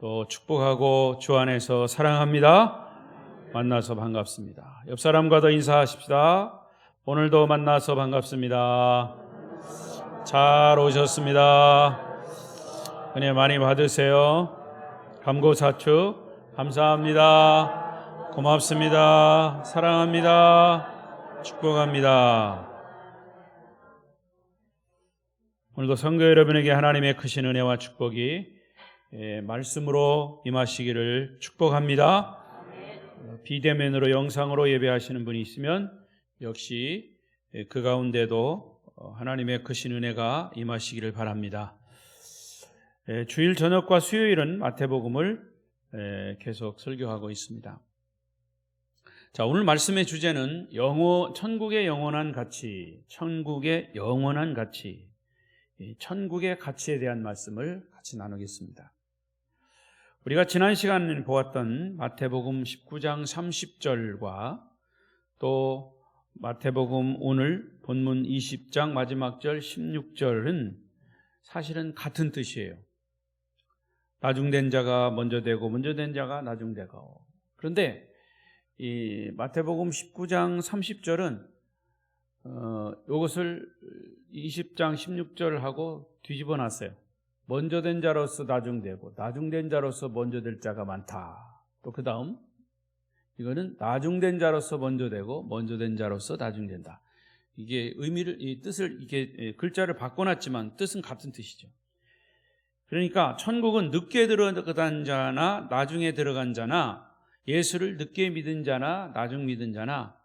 또 축복하고 주 안에서 사랑합니다. 만나서 반갑습니다. 옆 사람과도 인사하십시다. 오늘도 만나서 반갑습니다. 잘 오셨습니다. 은혜 많이 받으세요. 감고사축 감사합니다. 고맙습니다. 사랑합니다. 축복합니다. 오늘도 성도 여러분에게 하나님의 크신 은혜와 축복이 말씀으로 임하시기를 축복합니다. 비대면으로 영상으로 예배하시는 분이 있으면 역시 그 가운데도 하나님의 크신 은혜가 임하시기를 바랍니다. 주일 저녁과 수요일은 마태복음을 계속 설교하고 있습니다. 자, 오늘 말씀의 주제는 천국의 영원한 가치, 천국의 영원한 가치, 천국의 가치에 대한 말씀을 같이 나누겠습니다. 우리가 지난 시간에 보았던 마태복음 19장 30절과 또 마태복음 오늘 본문 20장 마지막 절 16절은 사실은 같은 뜻이에요. 나중된 자가 먼저 되고 먼저 된 자가 나중되고. 그런데 이 마태복음 19장 30절은 이것을 20장 16절하고 뒤집어 놨어요. 먼저 된 자로서 나중되고 나중된 자로서 먼저 될 자가 많다. 또 그 다음 이거는 나중된 자로서 먼저 되고 먼저 된 자로서 나중된다. 이게 이 뜻을 이게 글자를 바꿔놨지만 뜻은 같은 뜻이죠. 그러니까 천국은 늦게 들어간 자나 나중에 들어간 자나 예수를 늦게 믿은 자나 나중 믿은 자나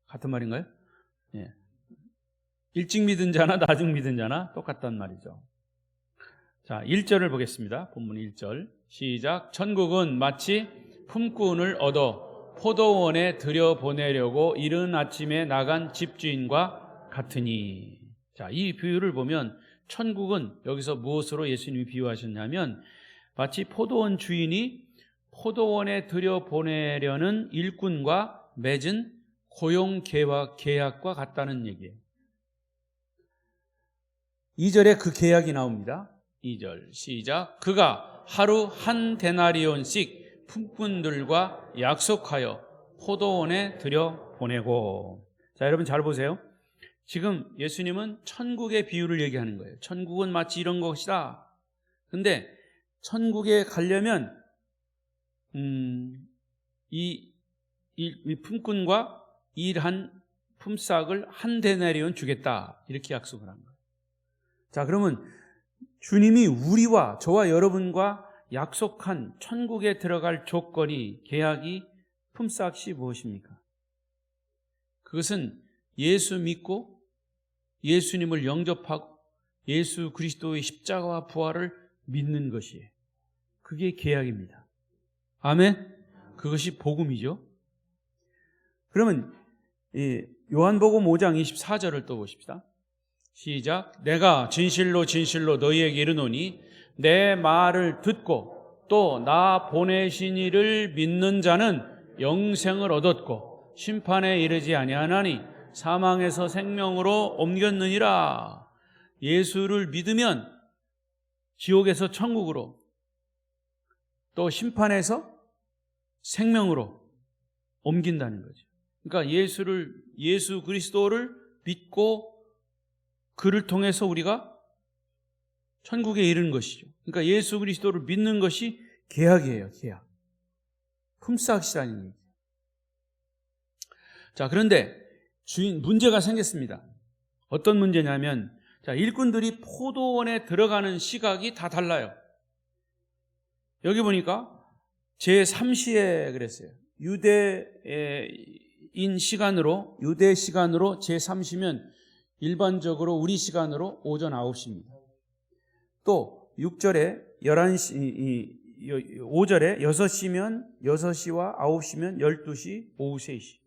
같은 말인가요? 예. 일찍 믿은 자나 나중 믿은 자나 똑같단 말이죠. 자, 1절을 보겠습니다. 본문 1절 시작. 천국은 마치 품꾼을 얻어 포도원에 들여보내려고 이른 아침에 나간 집주인과 같으니. 자, 이 비유를 보면 천국은 여기서 무엇으로 예수님이 비유하셨냐면 마치 포도원 주인이 포도원에 들여보내려는 일꾼과 맺은 고용 계약과 같다는 얘기예요. 2절에 그 계약이 나옵니다. 2절 시작. 그가 하루 한 데나리온씩 품꾼들과 약속하여 포도원에 들여보내고. 자, 여러분 잘 보세요. 지금 예수님은 천국의 비유를 얘기하는 거예요. 천국은 마치 이런 것이다. 근데 천국에 가려면 이 품꾼과 일한 품삯을 한 데나리온 주겠다. 이렇게 약속을 한 거예요. 자, 그러면 주님이 우리와 저와 여러분과 약속한 천국에 들어갈 조건이, 계약이, 품삯이 무엇입니까? 그것은 예수 믿고 예수님을 영접하고 예수 그리스도의 십자가와 부활을 믿는 것이에요. 그게 계약입니다. 아멘? 그것이 복음이죠. 그러면 요한복음 5장 24절을 또 보십시다. 시작. 내가 진실로 진실로 너희에게 이르노니 내 말을 듣고 또 나 보내신 이를 믿는 자는 영생을 얻었고 심판에 이르지 아니하나니 사망에서 생명으로 옮겼느니라. 예수를 믿으면 지옥에서 천국으로, 또 심판에서 생명으로 옮긴다는 거죠. 그러니까 예수 그리스도를 믿고 그를 통해서 우리가 천국에 이르는 것이죠. 그러니까 예수 그리스도를 믿는 것이 계약이에요. 계약. 품삯이라는 얘기죠. 자, 그런데 문제가 생겼습니다. 어떤 문제냐면, 자, 일꾼들이 포도원에 들어가는 시각이 다 달라요. 여기 보니까 제3시에 그랬어요. 유대 시간으로 제3시면 일반적으로 우리 시간으로 오전 9시입니다. 또 6절에 5절에 6시면 6시와 9시면 12시, 오후 3시.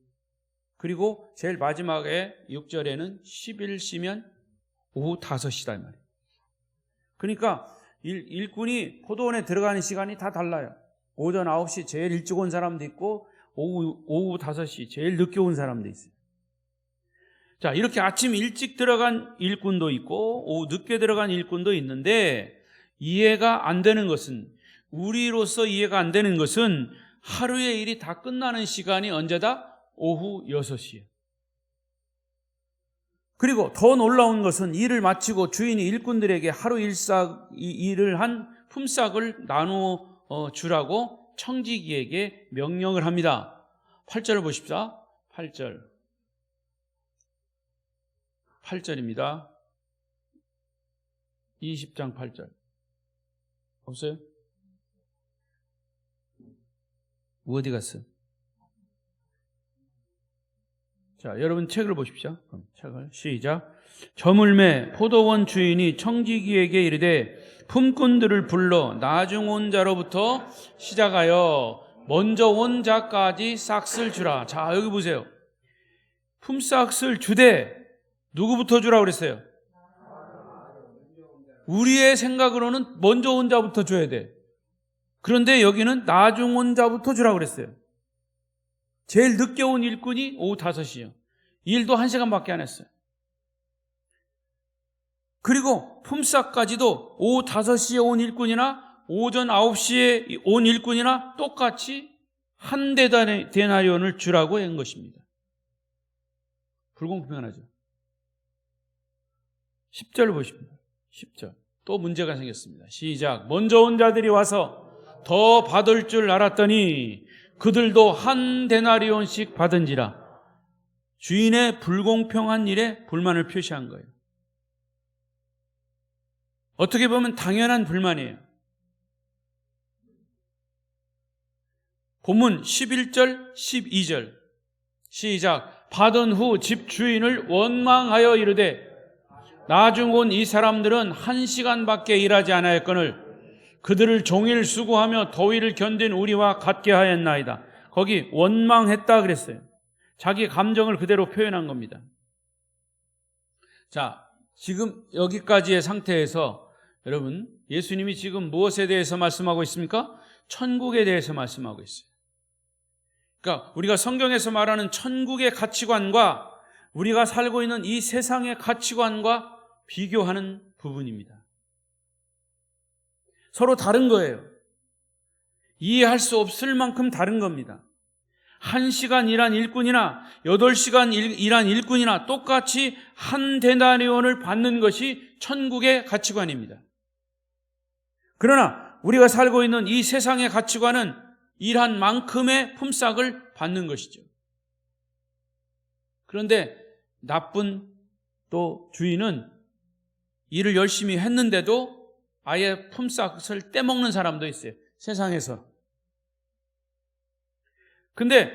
그리고 제일 마지막에 6절에는 11시면 오후 5시다 이 말이에요. 그러니까 일꾼이 포도원에 들어가는 시간이 다 달라요. 오전 9시 제일 일찍 온 사람도 있고 오후 5시 제일 늦게 온 사람도 있어요. 자, 이렇게 아침 일찍 들어간 일꾼도 있고 오후 늦게 들어간 일꾼도 있는데 이해가 안 되는 것은, 우리로서 이해가 안 되는 것은 하루의 일이 다 끝나는 시간이 언제다? 오후 6시에. 그리고 더 놀라운 것은 일을 마치고 주인이 일꾼들에게 하루 일을 한 품삯을 나누어 주라고 청지기에게 명령을 합니다. 8절을 보십시다. 8절입니다. 20장 8절. 없어요? 어디 갔어요? 자, 여러분 책을 보십시오. 책을 시작. 저물매 포도원 주인이 청지기에게 이르되 품꾼들을 불러 나중 온 자로부터 시작하여 먼저 온 자까지 싹을 주라. 자, 여기 보세요. 품삯을 주되 누구부터 주라고 그랬어요? 우리의 생각으로는 먼저 온 자부터 줘야 돼. 그런데 여기는 나중 온 자부터 주라고 그랬어요. 제일 늦게 온 일꾼이 오후 5시요. 일도 1시간밖에 안 했어요. 그리고 품삯까지도 오후 5시에 온 일꾼이나 오전 9시에 온 일꾼이나 똑같이 한 데나리온을 주라고 한 것입니다. 불공평하죠. 10절 보십니다. 10절. 또 문제가 생겼습니다. 시작. 먼저 온 자들이 와서 더 받을 줄 알았더니 그들도 한 데나리온씩 받은지라. 주인의 불공평한 일에 불만을 표시한 거예요. 어떻게 보면 당연한 불만이에요. 본문 11절, 12절. 시작. 받은 후 집 주인을 원망하여 이르되 나중 온 이 사람들은 1시간밖에 일하지 않았거늘 그들을 종일 수고하며 더위를 견딘 우리와 같게 하였나이다. 거기 원망했다 그랬어요. 자기 감정을 그대로 표현한 겁니다. 자, 지금 여기까지의 상태에서 여러분, 예수님이 지금 무엇에 대해서 말씀하고 있습니까? 천국에 대해서 말씀하고 있어요. 그러니까 우리가 성경에서 말하는 천국의 가치관과 우리가 살고 있는 이 세상의 가치관과 비교하는 부분입니다. 서로 다른 거예요. 이해할 수 없을 만큼 다른 겁니다. 1시간 일한 일꾼이나 8시간 일한 일꾼이나 똑같이 한 데나리온을 받는 것이 천국의 가치관입니다. 그러나 우리가 살고 있는 이 세상의 가치관은 일한 만큼의 품삯을 받는 것이죠. 그런데 나쁜 또 주인은 일을 열심히 했는데도 아예 품삯을 떼먹는 사람도 있어요. 세상에서. 근데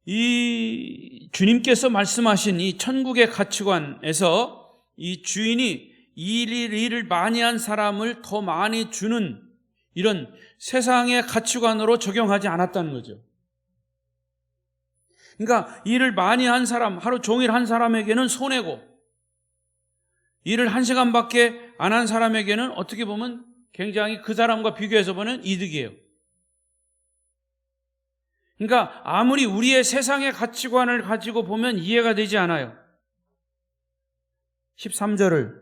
이 주님께서 말씀하신 이 천국의 가치관에서 이 주인이 일을 많이 한 사람을 더 많이 주는 이런 세상의 가치관으로 적용하지 않았다는 거죠. 그러니까 일을 많이 한 사람, 하루 종일 한 사람에게는 손해고 일을 1시간밖에 안 한 사람에게는 어떻게 보면 굉장히 그 사람과 비교해서 보면 이득이에요. 그러니까 아무리 우리의 세상의 가치관을 가지고 보면 이해가 되지 않아요. 13절을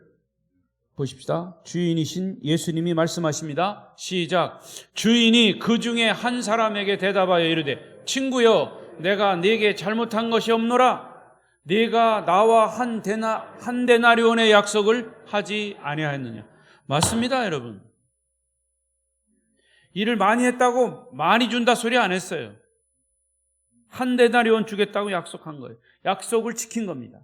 보십시다. 주인이신 예수님이 말씀하십니다. 시작. 주인이 그 중에 한 사람에게 대답하여 이르되 친구여 내가 네게 잘못한 것이 없노라. 네가 나와 한 데나리온의 약속을 하지 아니하였느냐. 맞습니다, 여러분. 일을 많이 했다고 많이 준다 소리 안 했어요. 한 데나리온 주겠다고 약속한 거예요. 약속을 지킨 겁니다.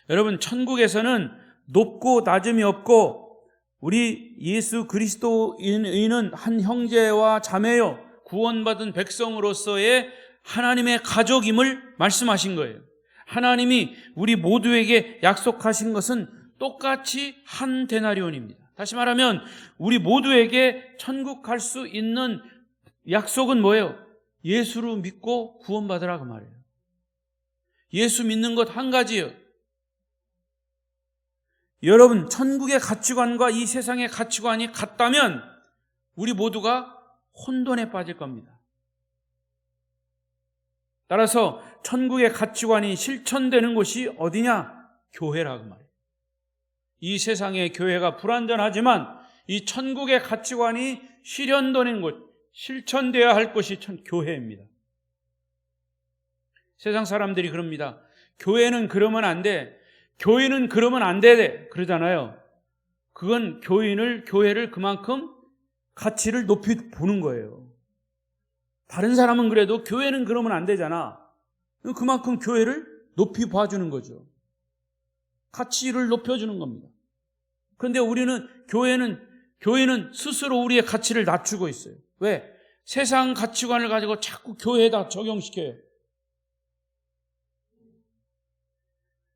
여러분, 천국에서는 높고 낮음이 없고 우리 예수 그리스도인은 한 형제와 자매요 구원받은 백성으로서의 하나님의 가족임을 말씀하신 거예요. 하나님이 우리 모두에게 약속하신 것은 똑같이 한 데나리온입니다. 다시 말하면 우리 모두에게 천국 갈 수 있는 약속은 뭐예요? 예수를 믿고 구원받으라 그 말이에요. 예수 믿는 것 한 가지예요. 여러분, 천국의 가치관과 이 세상의 가치관이 같다면 우리 모두가 혼돈에 빠질 겁니다. 따라서 천국의 가치관이 실천되는 곳이 어디냐? 교회라고 말이에요. 이 세상의 교회가 불완전하지만 이 천국의 가치관이 실현되는 곳, 실천되어야 할 곳이 교회입니다. 세상 사람들이 그럽니다. 교회는 그러면 안 돼. 교회는 그러면 안 돼. 그러잖아요. 그건 교회를 그만큼 가치를 높이 보는 거예요. 다른 사람은 그래도 교회는 그러면 안 되잖아. 그만큼 교회를 높이 봐주는 거죠. 가치를 높여주는 겁니다. 그런데 교회는 스스로 우리의 가치를 낮추고 있어요. 왜? 세상 가치관을 가지고 자꾸 교회에다 적용시켜요.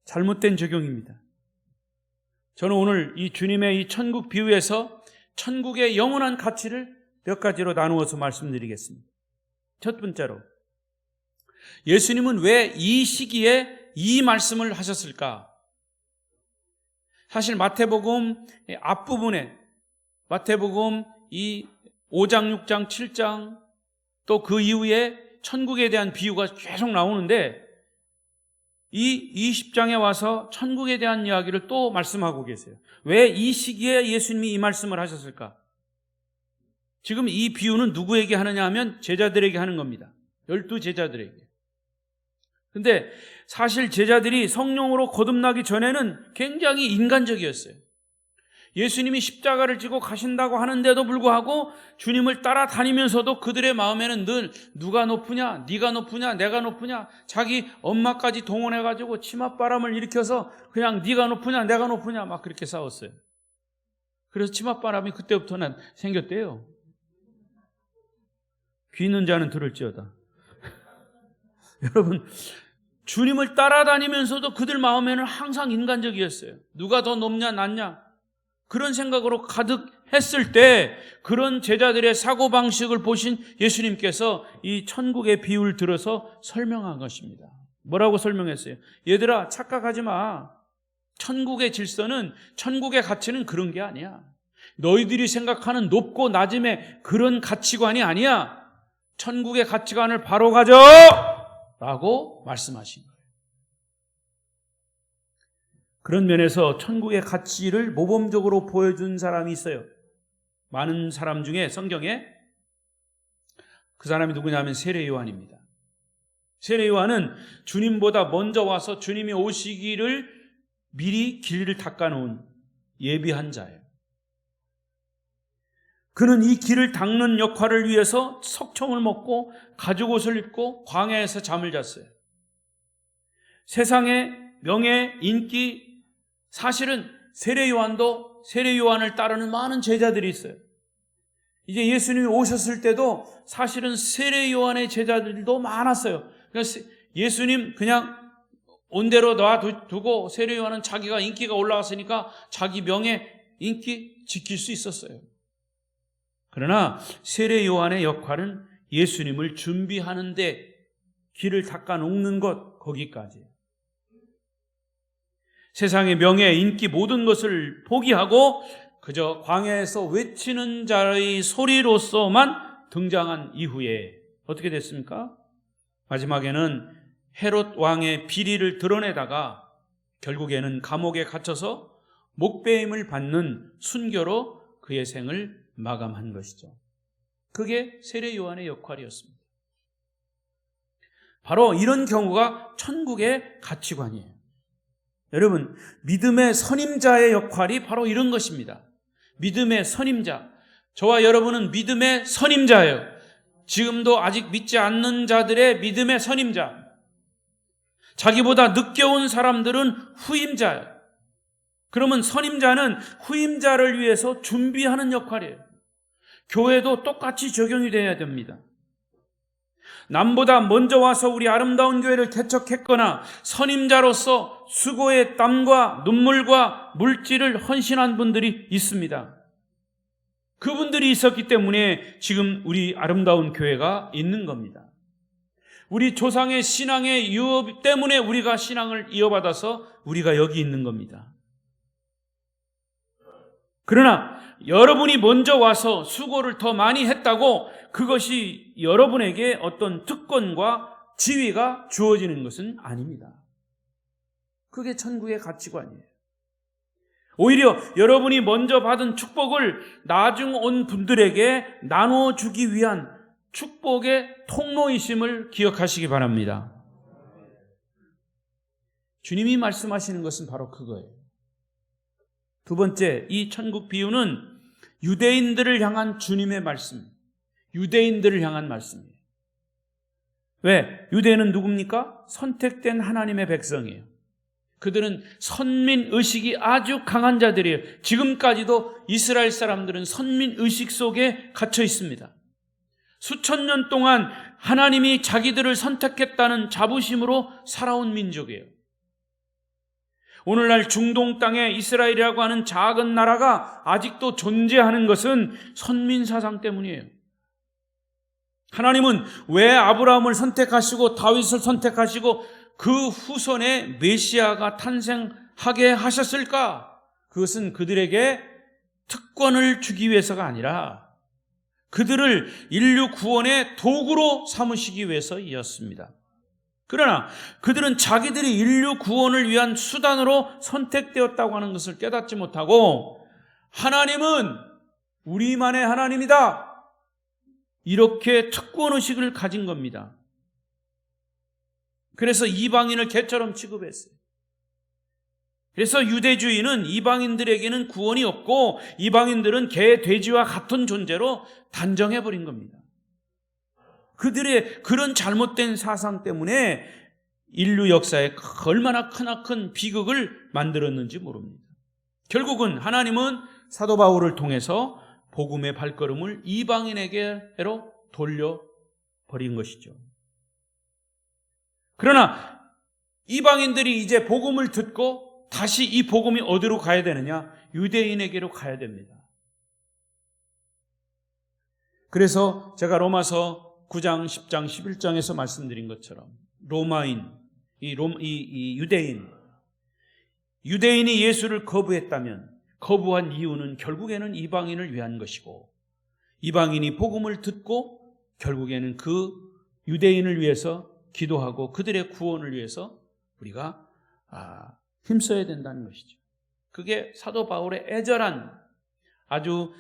잘못된 적용입니다. 저는 오늘 이 주님의 이 천국 비유에서 천국의 영원한 가치를 몇 가지로 나누어서 말씀드리겠습니다. 첫 번째로, 예수님은 왜 이 시기에 이 말씀을 하셨을까? 사실 마태복음 앞부분에 마태복음 이 5장, 6장, 7장 또 그 이후에 천국에 대한 비유가 계속 나오는데 이 20장에 와서 천국에 대한 이야기를 또 말씀하고 계세요. 왜 이 시기에 예수님이 이 말씀을 하셨을까? 지금 이 비유는 누구에게 하느냐 하면 제자들에게 하는 겁니다. 12제자들에게. 근데 사실 제자들이 성령으로 거듭나기 전에는 굉장히 인간적이었어요. 예수님이 십자가를 지고 가신다고 하는데도 불구하고 주님을 따라다니면서도 그들의 마음에는 늘 누가 높으냐, 네가 높으냐, 내가 높으냐, 자기 엄마까지 동원해가지고 치맛바람을 일으켜서 그냥 네가 높으냐, 내가 높으냐 막 그렇게 싸웠어요. 그래서 치맛바람이 그때부터는 생겼대요. 귀 있는 자는 들을지어다. 여러분, 주님을 따라다니면서도 그들 마음에는 항상 인간적이었어요. 누가 더 높냐, 낮냐 그런 생각으로 가득했을 때 그런 제자들의 사고방식을 보신 예수님께서 이 천국의 비유를 들어서 설명한 것입니다. 뭐라고 설명했어요? 얘들아, 착각하지 마. 천국의 질서는, 천국의 가치는 그런 게 아니야. 너희들이 생각하는 높고 낮음의 그런 가치관이 아니야. 천국의 가치관을 바로 가져! 라고 말씀하신 거예요. 그런 면에서 천국의 가치를 모범적으로 보여준 사람이 있어요. 많은 사람 중에 성경에 그 사람이 누구냐면 세례 요한입니다. 세례 요한은 주님보다 먼저 와서 주님이 오시기를 미리 길을 닦아놓은 예비한 자예요. 그는 이 길을 닦는 역할을 위해서 석청을 먹고 가죽옷을 입고 광야에서 잠을 잤어요. 세상의 명예, 인기, 사실은 세례 요한을 따르는 많은 제자들이 있어요. 이제 예수님이 오셨을 때도 사실은 세례 요한의 제자들도 많았어요. 그래서 예수님 그냥 온 대로 놔두고 세례 요한은 자기가 인기가 올라왔으니까 자기 명예, 인기 지킬 수 있었어요. 그러나 세례 요한의 역할은 예수님을 준비하는데 길을 닦아 놓는 것, 거기까지예요. 세상의 명예, 인기 모든 것을 포기하고 그저 광야에서 외치는 자의 소리로서만 등장한 이후에 어떻게 됐습니까? 마지막에는 헤롯 왕의 비리를 드러내다가 결국에는 감옥에 갇혀서 목배임을 받는 순교로 그의 생을 마감한 것이죠. 그게 세례 요한의 역할이었습니다. 바로 이런 경우가 천국의 가치관이에요. 여러분, 믿음의 선임자의 역할이 바로 이런 것입니다. 믿음의 선임자. 저와 여러분은 믿음의 선임자예요. 지금도 아직 믿지 않는 자들의 믿음의 선임자. 자기보다 늦게 온 사람들은 후임자예요. 그러면 선임자는 후임자를 위해서 준비하는 역할이에요. 교회도 똑같이 적용이 돼야 됩니다. 남보다 먼저 와서 우리 아름다운 교회를 개척했거나 선임자로서 수고의 땀과 눈물과 물질을 헌신한 분들이 있습니다. 그분들이 있었기 때문에 지금 우리 아름다운 교회가 있는 겁니다. 우리 조상의 신앙의 유업 때문에 우리가 신앙을 이어받아서 우리가 여기 있는 겁니다. 그러나 여러분이 먼저 와서 수고를 더 많이 했다고 그것이 여러분에게 어떤 특권과 지위가 주어지는 것은 아닙니다. 그게 천국의 가치관이에요. 오히려 여러분이 먼저 받은 축복을 나중 온 분들에게 나눠주기 위한 축복의 통로이심을 기억하시기 바랍니다. 주님이 말씀하시는 것은 바로 그거예요. 두 번째, 이 천국 비유는 유대인들을 향한 주님의 말씀, 유대인들을 향한 말씀이에요. 왜? 유대인은 누굽니까? 선택된 하나님의 백성이에요. 그들은 선민의식이 아주 강한 자들이에요. 지금까지도 이스라엘 사람들은 선민의식 속에 갇혀 있습니다. 수천 년 동안 하나님이 자기들을 선택했다는 자부심으로 살아온 민족이에요. 오늘날 중동 땅에 이스라엘이라고 하는 작은 나라가 아직도 존재하는 것은 선민사상 때문이에요. 하나님은 왜 아브라함을 선택하시고 다윗을 선택하시고 그 후손에 메시아가 탄생하게 하셨을까? 그것은 그들에게 특권을 주기 위해서가 아니라 그들을 인류 구원의 도구로 삼으시기 위해서이었습니다. 그러나 그들은 자기들이 인류 구원을 위한 수단으로 선택되었다고 하는 것을 깨닫지 못하고 하나님은 우리만의 하나님이다, 이렇게 특권의식을 가진 겁니다. 그래서 이방인을 개처럼 취급했어요. 그래서 유대주의는 이방인들에게는 구원이 없고 이방인들은 개, 돼지와 같은 존재로 단정해버린 겁니다. 그들의 그런 잘못된 사상 때문에 인류 역사에 얼마나 크나큰 비극을 만들었는지 모릅니다. 결국은 하나님은 사도 바울을 통해서 복음의 발걸음을 이방인에게로 돌려버린 것이죠. 그러나 이방인들이 이제 복음을 듣고 다시 이 복음이 어디로 가야 되느냐? 유대인에게로 가야 됩니다. 그래서 제가 로마서 9장, 10장, 11장에서 말씀드린 것처럼 로마인, 유대인이 예수를 거부했다면 거부한 이유는 결국에는 이방인을 위한 것이고 이방인이 복음을 듣고 결국에는 그 유대인을 위해서 기도하고 그들의 구원을 위해서 우리가 힘써야 된다는 것이죠. 그게 사도 바울의 애절한 아주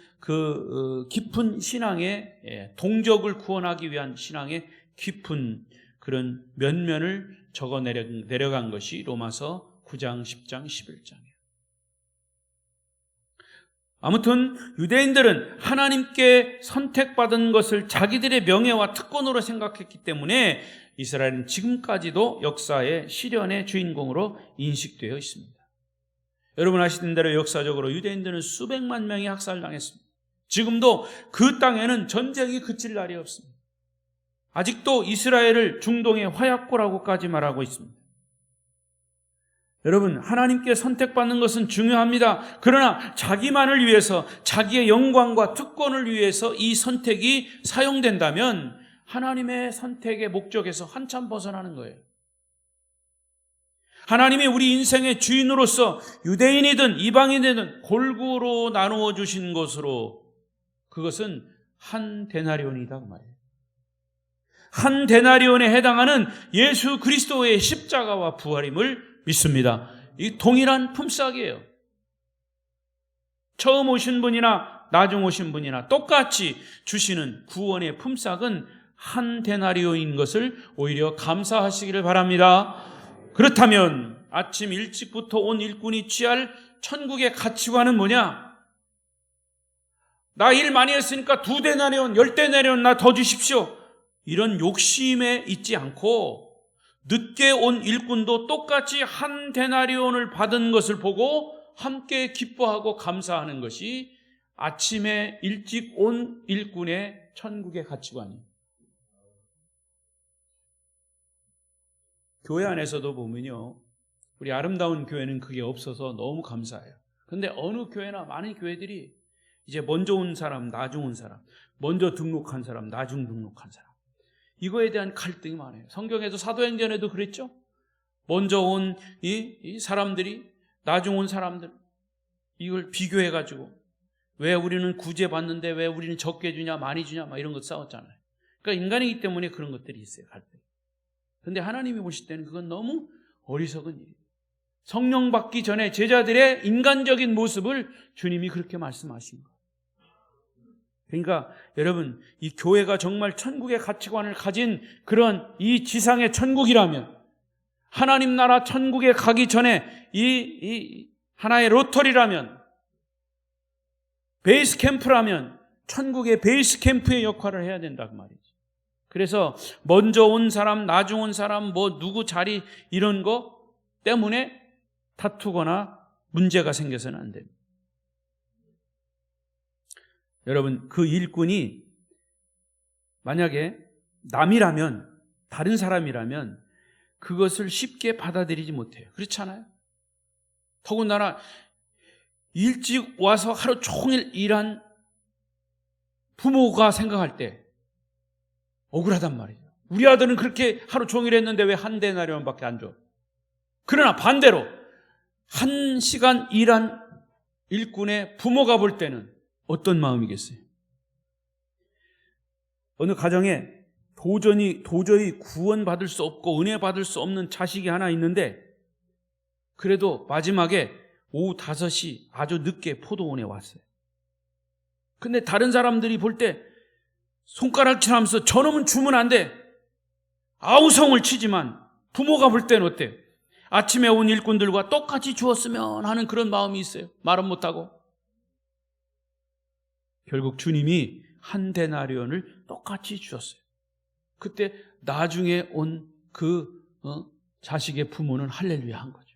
깊은 신앙의 동족을 구원하기 위한 신앙의 깊은 그런 면면을 적어 내려간 것이 로마서 9장, 10장, 11장이에요. 아무튼 유대인들은 하나님께 선택받은 것을 자기들의 명예와 특권으로 생각했기 때문에 이스라엘은 지금까지도 역사의 시련의 주인공으로 인식되어 있습니다. 여러분 아시는 대로 역사적으로 유대인들은 수백만 명이 학살당했습니다. 지금도 그 땅에는 전쟁이 그칠 날이 없습니다. 아직도 이스라엘을 중동의 화약고라고까지 말하고 있습니다. 여러분, 하나님께 선택받는 것은 중요합니다. 그러나 자기만을 위해서, 자기의 영광과 특권을 위해서 이 선택이 사용된다면 하나님의 선택의 목적에서 한참 벗어나는 거예요. 하나님이 우리 인생의 주인으로서 유대인이든 이방인이든 골고루 나누어 주신 것으로 그것은 한 데나리온이다 그 말이에요. 한 데나리온에 해당하는 예수 그리스도의 십자가와 부활임을 믿습니다. 이 동일한 품삯이에요. 처음 오신 분이나 나중 오신 분이나 똑같이 주시는 구원의 품삯은 한 데나리온인 것을 오히려 감사하시기를 바랍니다. 그렇다면 아침 일찍부터 온 일꾼이 취할 천국의 가치관은 뭐냐? 나 일 많이 했으니까 2데나리온, 10데나리온 나 더 주십시오. 이런 욕심에 있지 않고 늦게 온 일꾼도 똑같이 한 데나리온을 받은 것을 보고 함께 기뻐하고 감사하는 것이 아침에 일찍 온 일꾼의 천국의 가치관이에요. 교회 안에서도 보면요, 우리 아름다운 교회는 그게 없어서 너무 감사해요. 근데 어느 교회나 많은 교회들이 이제 먼저 온 사람, 나중 온 사람, 먼저 등록한 사람, 나중 등록한 사람, 이거에 대한 갈등이 많아요. 성경에도 사도행전에도 그랬죠. 먼저 온 이 사람들이 나중 온 사람들 이걸 비교해가지고 왜 우리는 구제받는데 왜 우리는 적게 주냐 많이 주냐 막 이런 것 싸웠잖아요. 그러니까 인간이기 때문에 그런 것들이 있어요. 갈등. 근데 하나님이 보실 때는 그건 너무 어리석은 일이에요. 성령 받기 전에 제자들의 인간적인 모습을 주님이 그렇게 말씀하신 거예요. 그러니까 여러분, 이 교회가 정말 천국의 가치관을 가진 그런 이 지상의 천국이라면, 하나님 나라 천국에 가기 전에 이 하나의 로터리라면, 베이스 캠프라면 천국의 베이스 캠프의 역할을 해야 된다고 말이죠. 그래서 먼저 온 사람, 나중 온 사람, 뭐 누구 자리 이런 거 때문에 다투거나 문제가 생겨서는 안 됩니다. 여러분, 그 일꾼이 만약에 남이라면, 다른 사람이라면 그것을 쉽게 받아들이지 못해요. 그렇지 않아요? 더군다나 일찍 와서 하루 종일 일한 부모가 생각할 때 억울하단 말이죠. 우리 아들은 그렇게 하루 종일 했는데 왜 한 데나리온밖에 안 줘? 그러나 반대로 1시간 일한 일꾼의 부모가 볼 때는 어떤 마음이겠어요? 어느 가정에 도저히 구원받을 수 없고 은혜 받을 수 없는 자식이 하나 있는데, 그래도 마지막에 오후 5시 아주 늦게 포도원에 왔어요. 근데 다른 사람들이 볼 때 손가락질하면서 저놈은 주면 안 돼, 아우성을 치지만 부모가 볼 때는 어때요? 아침에 온 일꾼들과 똑같이 주었으면 하는 그런 마음이 있어요. 말은 못하고. 결국 주님이 한 데나리온을 똑같이 주셨어요. 그때 나중에 온 그 자식의 부모는 할렐루야 한 거죠.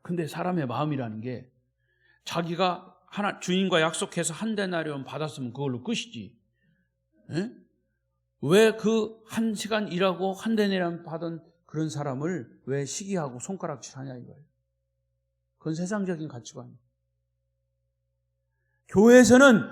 근데 사람의 마음이라는 게, 자기가 주인과 약속해서 한 데나리온 받았으면 그걸로 끝이지. 왜 그 1시간 일하고 한 데나리온 받은 그런 사람을 왜 시기하고 손가락질하냐 이거예요. 그건 세상적인 가치관이에요. 교회에서는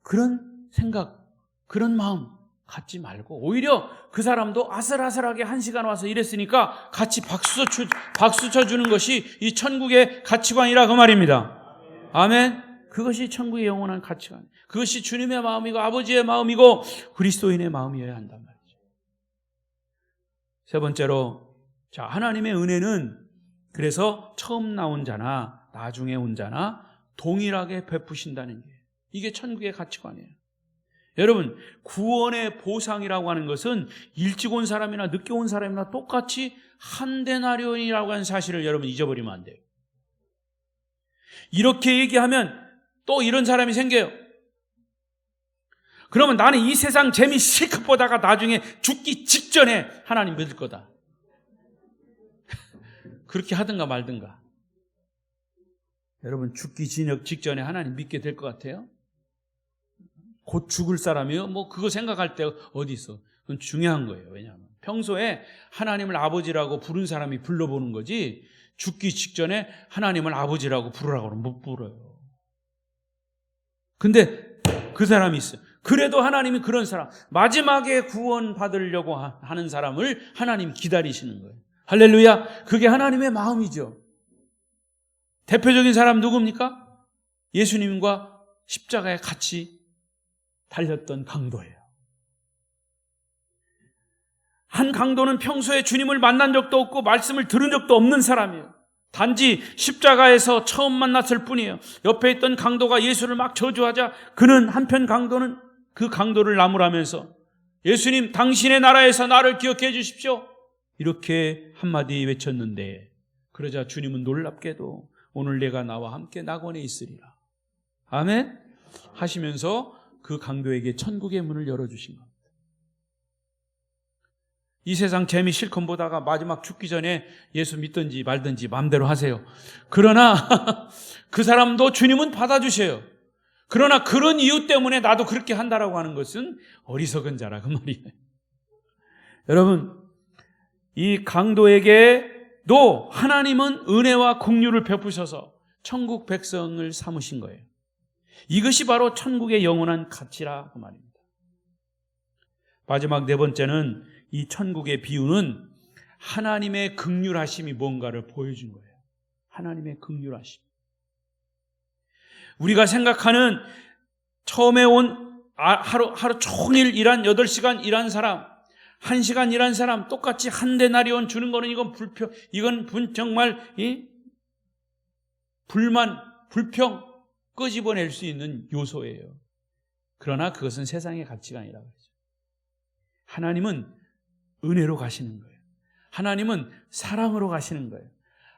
그런 생각, 그런 마음 갖지 말고, 오히려 그 사람도 아슬아슬하게 1시간 와서 일했으니까 같이 박수 쳐주는 것이 이 천국의 가치관이라고 말입니다. 아멘. 그것이 천국의 영원한 가치관, 그것이 주님의 마음이고 아버지의 마음이고 그리스도인의 마음이어야 한단 말이죠. 세 번째로, 자, 하나님의 은혜는 그래서 처음 나온 자나 나중에 온 자나 동일하게 베푸신다는 게, 이게 천국의 가치관이에요. 여러분, 구원의 보상이라고 하는 것은 일찍 온 사람이나 늦게 온 사람이나 똑같이 한 데나리온이라고 하는 사실을 여러분 잊어버리면 안 돼요. 이렇게 얘기하면 또 이런 사람이 생겨요. 그러면 나는 이 세상 재미 실컷 보다가 나중에 죽기 직전에 하나님 믿을 거다. 그렇게 하든가 말든가. 여러분, 죽기 직전에 하나님 믿게 될 것 같아요? 곧 죽을 사람이요? 뭐 그거 생각할 때 어디 있어? 그건 중요한 거예요. 왜냐하면 평소에 하나님을 아버지라고 부른 사람이 불러보는 거지, 죽기 직전에 하나님을 아버지라고 부르라고는 못 불러요. 근데 그 사람이 있어요. 그래도 하나님이 그런 사람, 마지막에 구원 받으려고 하는 사람을 하나님 기다리시는 거예요. 할렐루야. 그게 하나님의 마음이죠. 대표적인 사람 누굽니까? 예수님과 십자가에 같이 달렸던 강도예요. 한 강도는 평소에 주님을 만난 적도 없고 말씀을 들은 적도 없는 사람이에요. 단지 십자가에서 처음 만났을 뿐이에요. 옆에 있던 강도가 예수를 막 저주하자 그는 한편 강도는 그 강도를 나무라면서 예수님, 당신의 나라에서 나를 기억해 주십시오, 이렇게 한마디 외쳤는데, 그러자 주님은 놀랍게도 오늘 내가 나와 함께 낙원에 있으리라, 아멘 하시면서 그 강도에게 천국의 문을 열어주신 겁니다. 이 세상 재미 실컷 보다가 마지막 죽기 전에 예수 믿든지 말든지 마음대로 하세요. 그러나 그 사람도 주님은 받아주셔요. 그러나 그런 이유 때문에 나도 그렇게 한다라고 하는 것은 어리석은 자라 그 말이에요. 여러분, 이 강도에게도 하나님은 은혜와 긍휼을 베푸셔서 천국 백성을 삼으신 거예요. 이것이 바로 천국의 영원한 가치라 그 말입니다. 마지막 네 번째는, 이 천국의 비유는 하나님의 긍휼하심이 뭔가를 보여준 거예요. 하나님의 긍휼하심. 우리가 생각하는 처음에 온 하루 종일 일한 8시간 일한 사람, 1시간 일한 사람 똑같이 한 데나리온 주는 거는 이건 정말 불만, 불평 끄집어낼 수 있는 요소예요. 그러나 그것은 세상의 가치가 아니라고 하죠. 하나님은 은혜로 가시는 거예요. 하나님은 사랑으로 가시는 거예요.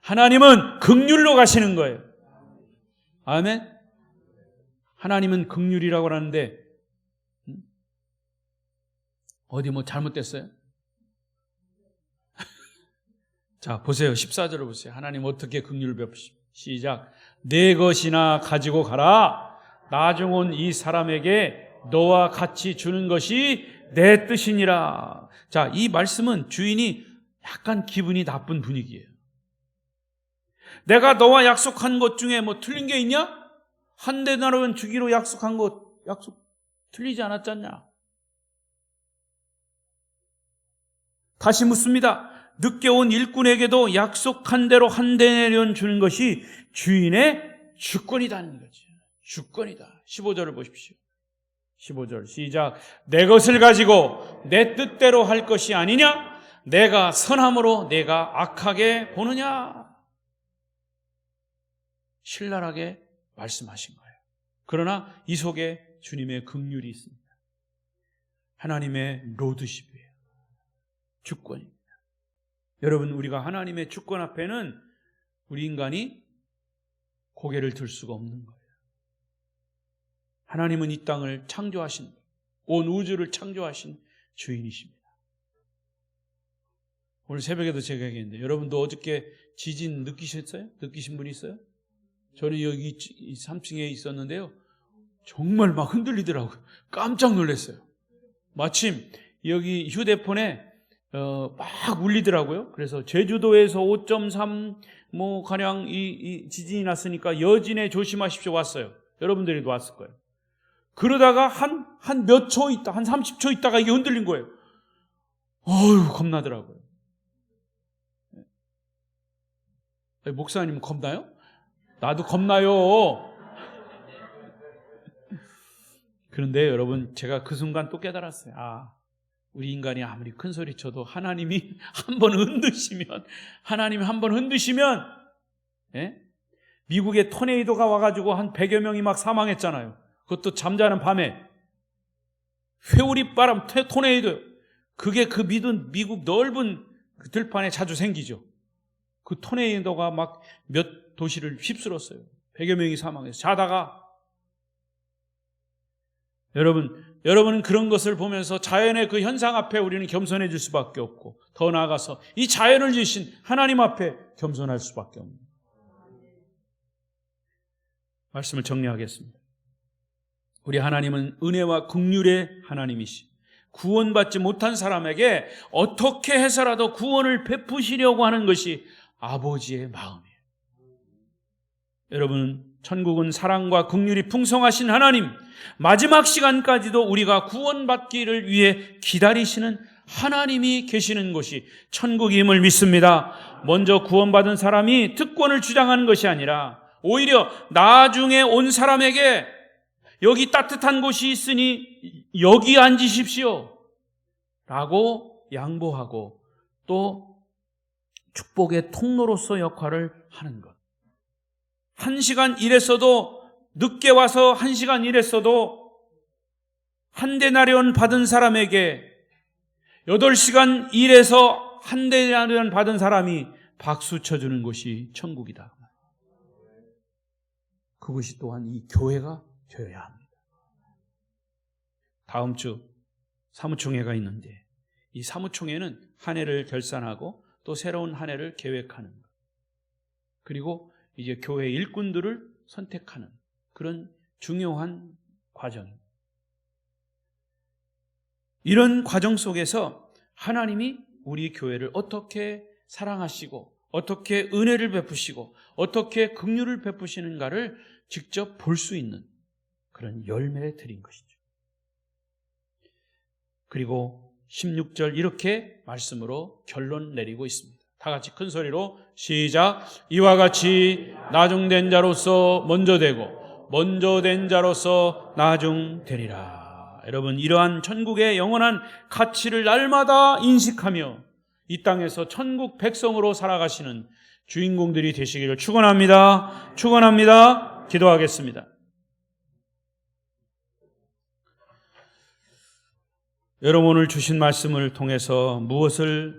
하나님은 긍휼로 가시는 거예요. 아멘. 하나님은 긍휼이라고 하는데 어디 뭐 잘못됐어요? 자, 보세요. 14절을 보세요. 하나님 어떻게 긍휼을 베푸십니까? 시작. 내 것이나 가지고 가라. 나중 온 이 사람에게 너와 같이 주는 것이 내 뜻이니라. 자, 이 말씀은 주인이 약간 기분이 나쁜 분위기예요. 내가 너와 약속한 것 중에 뭐 틀린 게 있냐? 한 데나리온 주기로 약속한 것 약속 틀리지 않았잖냐? 다시 묻습니다. 늦게 온 일꾼에게도 약속한 대로 한 데나리온 주는 것이 주인의 주권이다는 거죠. 주권이다. 15절을 보십시오. 15절 시작. 내 것을 가지고 내 뜻대로 할 것이 아니냐? 내가 선함으로 내가 악하게 보느냐? 신랄하게 말씀하신 거예요. 그러나 이 속에 주님의 긍휼이 있습니다. 하나님의 로드십이에요. 주권입니다. 여러분, 우리가 하나님의 주권 앞에는 우리 인간이 고개를 들 수가 없는 거예요. 하나님은 이 땅을 창조하신, 온 우주를 창조하신 주인이십니다. 오늘 새벽에도 제가 얘기했는데 여러분도 어저께 지진 느끼셨어요? 느끼신 분이 있어요? 저는 여기 3층에 있었는데요. 정말 막 흔들리더라고요. 깜짝 놀랐어요. 마침 여기 휴대폰에 막 울리더라고요. 그래서 제주도에서 5.3 뭐 가량 이 지진이 났으니까 여진에 조심하십시오 왔어요. 여러분들도 왔을 거예요. 그러다가 한 몇 초 있다, 한 30초 있다가 이게 흔들린 거예요. 어휴, 겁나더라고요. 목사님 겁나요? 나도 겁나요. 그런데 여러분, 제가 그 순간 또 깨달았어요. 우리 인간이 아무리 큰 소리 쳐도 하나님이 한 번 흔드시면, 예? 미국에 토네이도가 와가지고 한 100여 명이 막 사망했잖아요. 그것도 잠자는 밤에. 회오리 바람, 토네이도. 그게 그 미국 넓은 그 들판에 자주 생기죠. 그 토네이도가 막 몇 도시를 휩쓸었어요. 100여 명이 사망해서 자다가. 여러분은 그런 것을 보면서 자연의 그 현상 앞에 우리는 겸손해질 수밖에 없고, 더 나아가서 이 자연을 지으신 하나님 앞에 겸손할 수밖에 없는. 말씀을 정리하겠습니다. 우리 하나님은 은혜와 긍휼의 하나님이시, 구원받지 못한 사람에게 어떻게 해서라도 구원을 베푸시려고 하는 것이 아버지의 마음이에요. 여러분, 천국은 사랑과 긍휼이 풍성하신 하나님, 마지막 시간까지도 우리가 구원받기를 위해 기다리시는 하나님이 계시는 곳이 천국임을 믿습니다. 먼저 구원받은 사람이 특권을 주장하는 것이 아니라 오히려 나중에 온 사람에게 여기 따뜻한 곳이 있으니 여기 앉으십시오 라고 양보하고 또 축복의 통로로서 역할을 하는 것. 1시간 일했어도, 늦게 와서 1시간 일했어도 한 데나리온 받은 사람에게 8시간 일해서 한 데나리온 받은 사람이 박수 쳐주는 것이 천국이다. 그것이 또한 이 교회가 되어야 합니다. 다음 주 사무총회가 있는데 이 사무총회는 한 해를 결산하고 또 새로운 한 해를 계획하는 것, 그리고 이제 교회 일꾼들을 선택하는 그런 중요한 과정입니다. 이런 과정 속에서 하나님이 우리 교회를 어떻게 사랑하시고 어떻게 은혜를 베푸시고 어떻게 긍휼을 베푸시는가를 직접 볼 수 있는 그런 열매를 드린 것이죠. 그리고 16절 이렇게 말씀으로 결론 내리고 있습니다. 다 같이 큰 소리로 시작. 이와 같이 나중된 자로서 먼저 되고 먼저 된 자로서 나중되리라. 여러분, 이러한 천국의 영원한 가치를 날마다 인식하며 이 땅에서 천국 백성으로 살아가시는 주인공들이 되시기를 축원합니다. 축원합니다. 기도하겠습니다. 여러분, 오늘 주신 말씀을 통해서 무엇을